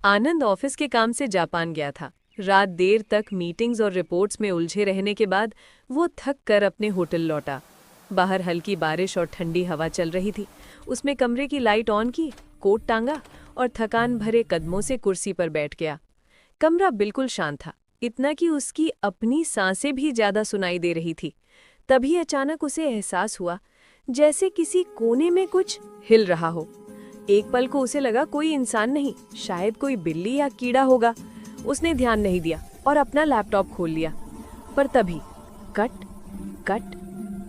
आनंद office के काम से जापान गया था। रात देर तक मीटिंग्स और रिपोर्ट्स में उलझे रहने के बाद वो थक कर अपने होटल लौटा। बाहर हल्की बारिश और ठंडी हवा चल रही थी। उसमें कमरे की लाइट ऑन की, कोट टांगा और थकान भरे कदमों से कुर्सी पर बैठ गया। कमरा बिल्कुल शांत था, इतना कि उसकी अपनी सांसें भी ज्यादा सुनाई दे रही थी। तभी अचानक उसे एहसास हुआ जैसे किसी कोने में कुछ हिल रहा हो। एक पल को उसे लगा कोई इंसान नहीं, शायद कोई बिल्ली या कीड़ा होगा। उसने ध्यान नहीं दिया और अपना लैपटॉप खोल लिया। पर तभी कट कट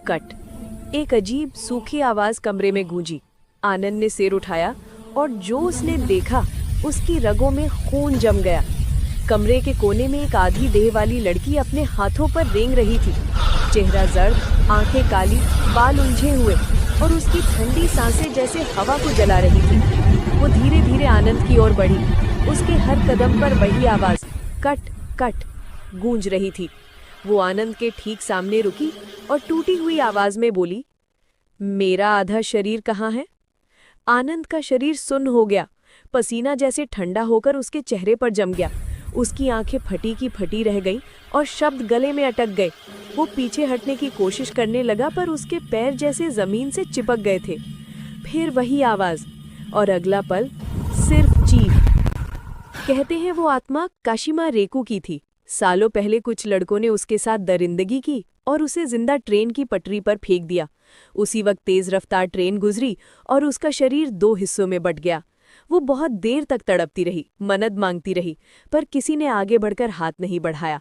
कट एक अजीब सूखी आवाज कमरे में गूंजी। आनंद ने सिर उठाया और जो उसने देखा उसकी रगों में खून जम गया। कमरे के कोने में एक आधी देह वाली लड़की अपने हाथों पर रेंग रही थी। चेहरा जर्द, आंखें काली, बाल उलझे हुए और उसकी ठंडी सांसें जैसे हवा को जला रही थी। वो धीरे धीरे आनंद की ओर बढ़ी। उसके हर कदम पर वही आवाज कट कट गूंज रही थी। वो आनंद के ठीक सामने रुकी और टूटी हुई आवाज में बोली, मेरा आधा शरीर कहाँ है? आनंद का शरीर सुन्न हो गया। पसीना जैसे ठंडा होकर उसके चेहरे पर जम गया। उसकी आंखें फटी की फटी रह गईं और शब्द गले में अटक गए। वो पीछे हटने की कोशिश करने लगा पर उसके पैर जैसे जमीन से चिपक गए थे। फिर वही आवाज और अगला पल सिर्फ चीख। कहते हैं वो आत्मा काशिमा रेकू की थी। सालों पहले कुछ लड़कों ने उसके साथ दरिंदगी की और उसे जिंदा ट्रेन की पटरी पर फेंक दिया। उसी वक्त तेज रफ्तार ट्रेन गुजरी और उसका शरीर 2 हिस्सों में बंट गया। वो बहुत देर तक तड़पती रही, मन्नत मांगती रही, पर किसी ने आगे बढ़कर हाथ नहीं बढ़ाया।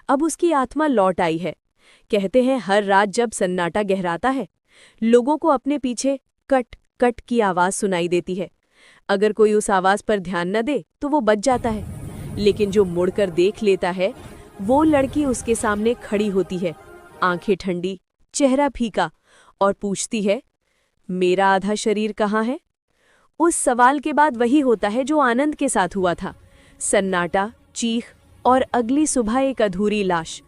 अब उसकी आत्मा लौट आई है। कहते हैं हर रात जब सन्नाटा गहराता है, लोगों को अपने पीछे कट कट की आवाज सुनाई देती है। अगर कोई उस आवाज पर ध्यान न दे तो वो बच जाता है, लेकिन जो मुड़कर देख लेता है, वो लड़की उसके सामने खड़ी होती है, आंखें ठंडी, चेहरा फीका, और पूछती है, मेरा आधा शरीर कहाँ है? उस सवाल के बाद वही होता है जो आनंद के साथ हुआ था। सन्नाटा, चीख और अगली सुबह एक अधूरी लाश।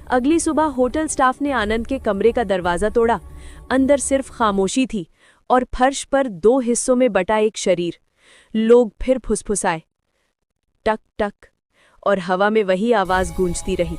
अगली सुबह होटल स्टाफ ने आनंद के कमरे का दरवाजा तोड़ा। अंदर सिर्फ खामोशी थी और फर्श पर 2 हिस्सों में बटा एक शरीर। लोग फिर फुसफुसाए, टक टक, और हवा में वही आवाज गूंजती रही।